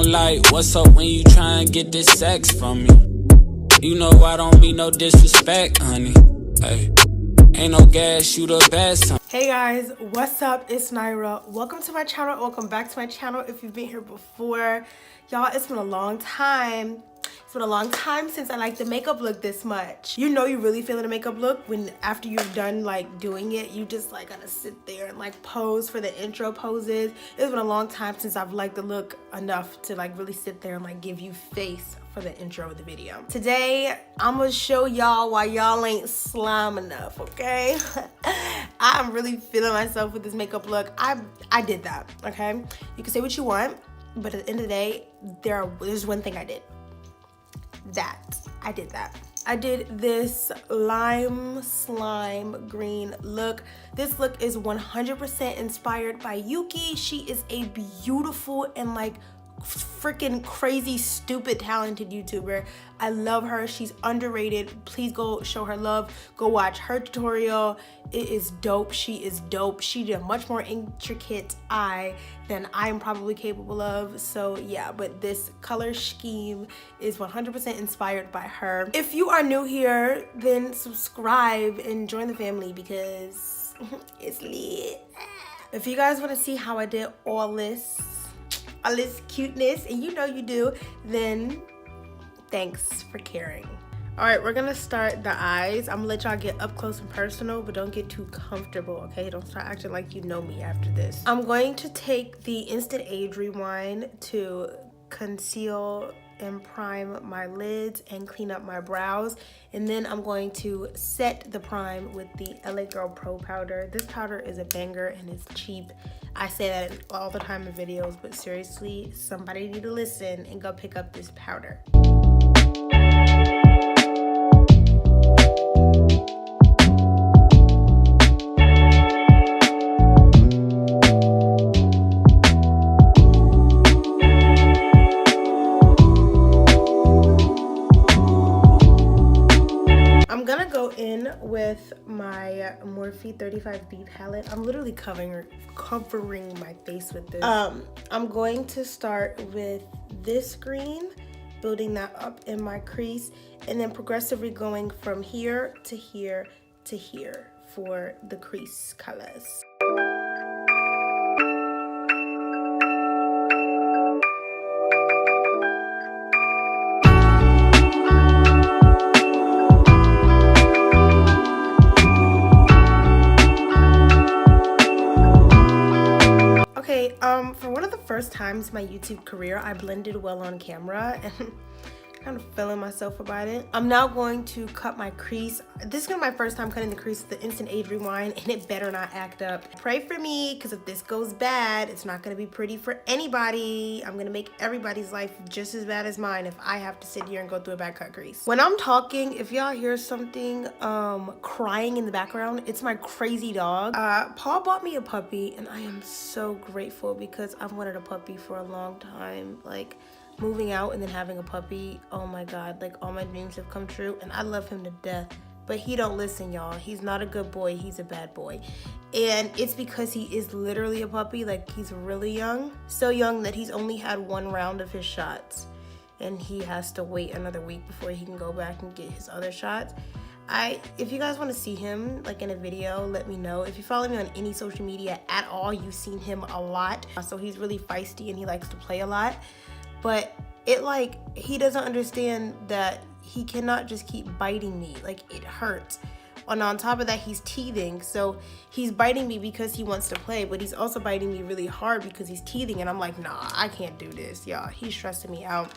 like, what's up when you try and get this sex from me? You know I don't mean no disrespect, honey. Hey, ain't no gas, you the best, honey. Hey guys, what's up? It's Nyra. Welcome to my channel. Welcome back to my channel if you've been here before. Y'all, it's been a long time. It's been a long time since I liked the makeup look this much. You know you really feeling the makeup look when after you've done like doing it, you just like gotta sit there and like pose for the intro poses. It's been a long time since I've liked the look enough to like really sit there and like give you face for the intro of the video. Today, I'm gonna show y'all why y'all ain't slime enough, okay? I'm really feeling myself with this makeup look. I did that, okay? You can say what you want, but at the end of the day, there's one thing I did. I did that. I did this lime slime green look. This look is 100% inspired by Youkeys. She is a beautiful and like freaking crazy stupid talented YouTuber. I love her. She's underrated. Please go show her love. Go watch her tutorial. It is dope. She is dope. She did a much more intricate eye than I'm probably capable of. So yeah, but this color scheme is 100% inspired by her. If you are new here, then subscribe and join the family because it's lit. If you guys want to see how I did all this cuteness, and you know you do, then thanks for caring. All right, we're gonna start the eyes. I'm gonna let y'all get up close and personal, but don't get too comfortable, okay? Don't start acting like you know me after this. I'm going to take the Instant Age Rewind to conceal and prime my lids and clean up my brows, and then I'm going to set the prime with the LA Girl Pro powder. This powder is a banger and it's cheap. I say that all the time in videos, but seriously, somebody need to listen and go pick up this powder. With my Morphe 35B palette. I'm literally covering my face with this. I'm going to start with this green, building that up in my crease, and then progressively going from here to here to here for the crease colors. For one of the first times in my YouTube career, I blended well on camera and kind of feeling myself about it. I'm now going to cut my crease. This is gonna be my first time cutting the crease with the Instant Age Rewind, and it better not act up. Pray for me, because if this goes bad, it's not gonna be pretty for anybody. I'm gonna make everybody's life just as bad as mine if I have to sit here and go through a bad cut crease. When I'm talking, if y'all hear something crying in the background, it's my crazy dog. Paul bought me a puppy, and I am so grateful because I've wanted a puppy for a long time. Like, moving out and then having a puppy, oh my god, like all my dreams have come true, and I love him to death. But he don't listen, y'all. He's not a good boy, he's a bad boy. And it's because he is literally a puppy. Like, he's really young, so young that he's only had one round of his shots, and he has to wait another week before he can go back and get his other shots. If you guys want to see him like in a video, let me know. If you follow me on any social media at all, you've seen him a lot. So he's really feisty and he likes to play a lot. But he doesn't understand that he cannot just keep biting me. Like, it hurts. And on top of that, he's teething. So he's biting me because he wants to play, but he's also biting me really hard because he's teething. And I'm like, nah, I can't do this, y'all. He's stressing me out.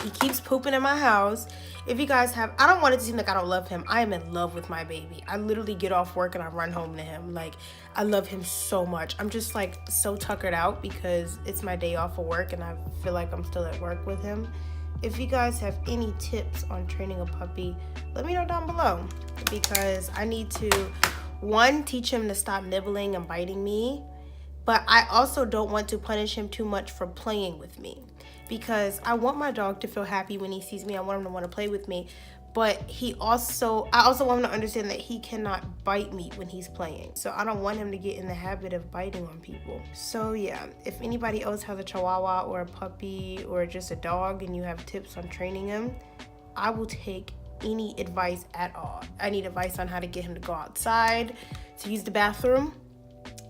He keeps pooping in my house. If you guys have, I don't want it to seem like I don't love him. I am in love with my baby. I literally get off work and I run home to him. Like, I love him so much. I'm just like so tuckered out because it's my day off of work and I feel like I'm still at work with him. If you guys have any tips on training a puppy, let me know down below, because I need to, one, teach him to stop nibbling and biting me, but I also don't want to punish him too much for playing with me, because I want my dog to feel happy when he sees me. I want him to want to play with me, But I also want him to understand that he cannot bite me when he's playing. So I don't want him to get in the habit of biting on people. So yeah, if anybody else has a chihuahua or a puppy or just a dog and you have tips on training him, I will take any advice at all. I need advice on how to get him to go outside, to use the bathroom,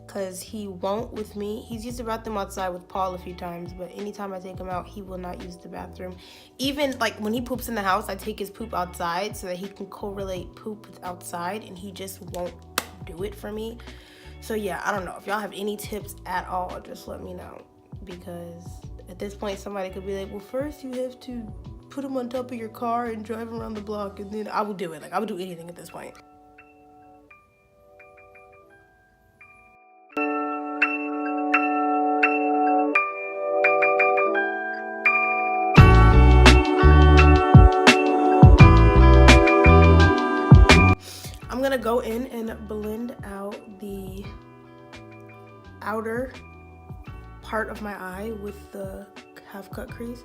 because he won't with me. He's used the bathroom outside with Paul a few times, but anytime I take him out, he will not use the bathroom. Even like when he poops in the house, I take his poop outside so that he can correlate poop with outside, and he just won't do it for me. So yeah, I don't know. If y'all have any tips at all, just let me know, because at this point somebody could be like, well, first you have to put him on top of your car and drive around the block, and then I will do it. Like, I would do anything at this point. I'm gonna go in and blend out the outer part of my eye with the half cut crease.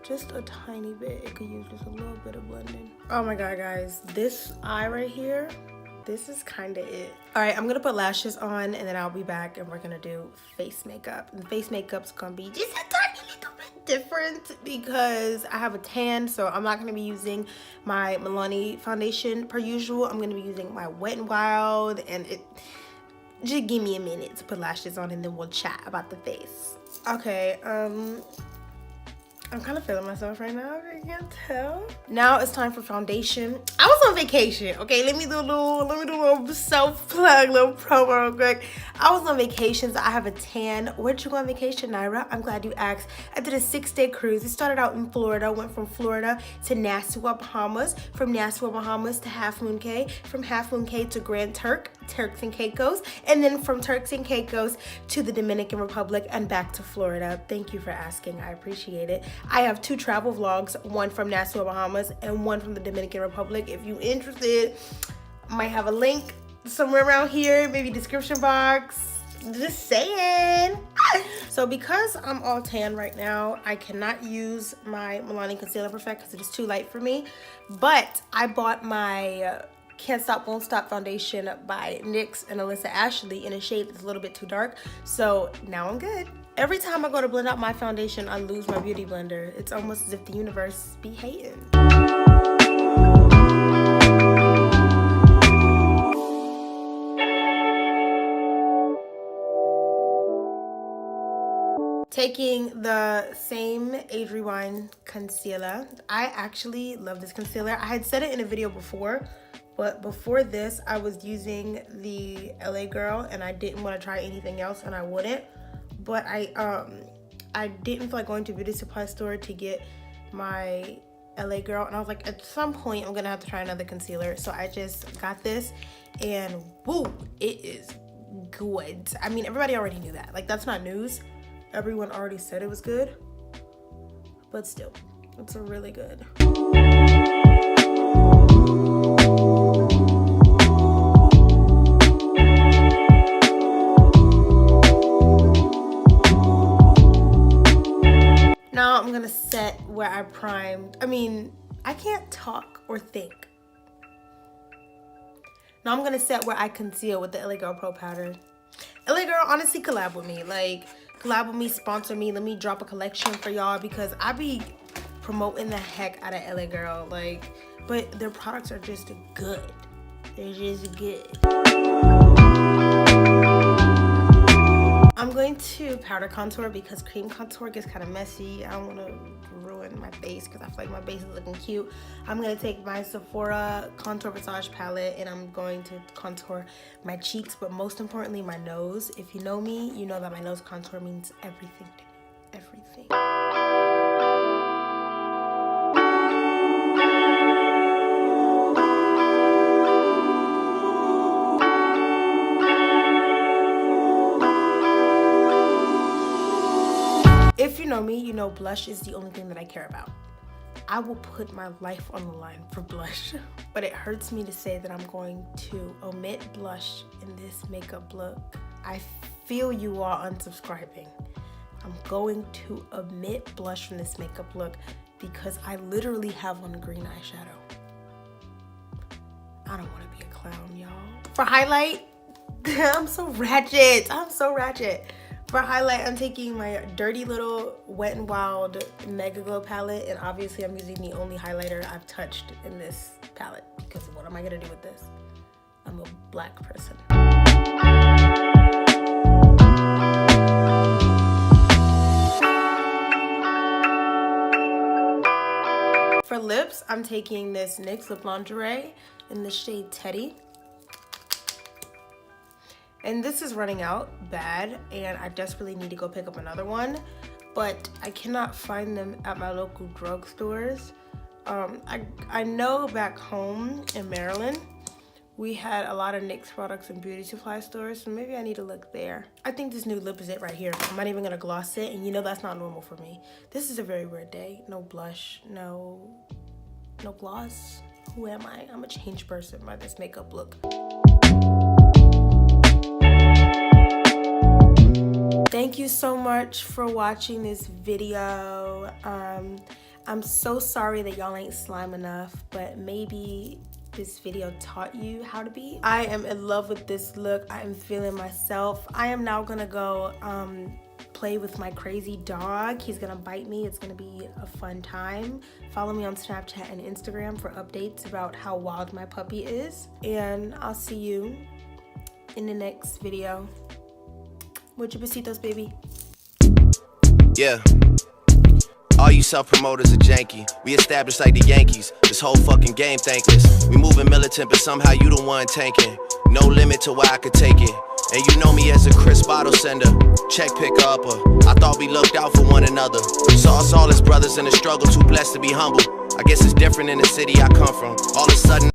Just a tiny bit. It could use just a little bit of blending. Oh my god, guys, this eye right here, this is kind of it. All right, I'm gonna put lashes on and then I'll be back and we're gonna do face makeup. And face makeup's gonna be just a tiny little bit different because I have a tan, so I'm not gonna be using my Milani foundation per usual. I'm gonna be using my Wet n Wild, and it just give me a minute to put lashes on and then we'll chat about the face. Okay, I'm kind of feeling myself right now, if you can't tell. Now it's time for foundation. I was on vacation, okay? Let me do a little self-plug, little promo real quick. I was on vacation, so I have a tan. Where'd you go on vacation, Nyra? I'm glad you asked. I did a 6-day cruise. It started out in Florida, went from Florida to Nassau, Bahamas, from Nassau, Bahamas to Half Moon Cay, from Half Moon Cay to Grand Turks and Caicos, and then from Turks and Caicos to the Dominican Republic and back to Florida. Thank you for asking, I appreciate it. I have 2 travel vlogs, one from Nassau, Bahamas and one from the Dominican Republic. If you're interested, I might have a link somewhere around here, maybe description box, just saying. So because I'm all tan right now, I cannot use my Milani Concealer Perfect because it is too light for me, but I bought my Can't Stop Won't Stop foundation by NYX and Alyssa Ashley in a shade that's a little bit too dark, so now I'm good. Every time I go to blend out my foundation, I lose my beauty blender. It's almost as if the universe be hating. Taking the same Age Rewind concealer. I actually love this concealer. I had said it in a video before, but before this, I was using the LA Girl and I didn't want to try anything else, and I wouldn't. But I didn't feel like going to a beauty supply store to get my LA Girl, and I was like, at some point I'm gonna have to try another concealer. So I just got this, and woo, it is good. I mean, everybody already knew that. Like, that's not news. Everyone already said it was good, but still, it's really good. Now I'm gonna set where I primed. I can't talk or think. Now I'm gonna set where I conceal with the LA Girl Pro Powder. LA Girl, honestly, collab with me. Like, collab with me, sponsor me. Let me drop a collection for y'all, because I be promoting the heck out of LA Girl. Like, but their products are just good. They're just good. I'm going to powder contour because cream contour gets kind of messy. I don't want to ruin my face because I feel like my base is looking cute. I'm going to take my Sephora Contour Visage palette and I'm going to contour my cheeks, but most importantly my nose. If you know me, you know that my nose contour means everything to me. Everything. If you know me, you know blush is the only thing that I care about. I will put my life on the line for blush, but it hurts me to say that I'm going to omit blush in this makeup look. I feel you are unsubscribing. I'm going to omit blush from this makeup look because I literally have on green eyeshadow. I don't want to be a clown, y'all. For highlight, I'm so ratchet. For highlight, I'm taking my dirty little Wet n Wild Mega Glow palette, and obviously I'm using the only highlighter I've touched in this palette, because what am I gonna do with this? I'm a black person. For lips, I'm taking this NYX Lip Lingerie in the shade Teddy. And this is running out bad, and I desperately need to go pick up another one, but I cannot find them at my local drugstores. I know back home in Maryland, we had a lot of NYX products in beauty supply stores, so maybe I need to look there. I think this new lip is it right here. I'm not even gonna gloss it, and you know that's not normal for me. This is a very weird day. No blush, no gloss. Who am I? I'm a changed person by this makeup look. Thank you so much for watching this video. I'm so sorry that y'all ain't slime enough, but maybe this video taught you how to be. I am in love with this look. I am feeling myself. I am now gonna go play with my crazy dog. He's gonna bite me. It's gonna be a fun time. Follow me on Snapchat and Instagram for updates about how wild my puppy is. And I'll see you in the next video. Mucho besitos, baby. Yeah. All you self-promoters are janky. We established like the Yankees. This whole fucking game thankless. We moving militant, but somehow you the one tanking. No limit to where I could take it. And you know me as a crisp bottle sender, check picker upper. I thought we looked out for one another. Saw us all as brothers in the struggle, too blessed to be humble. I guess it's different in the city I come from. All of a sudden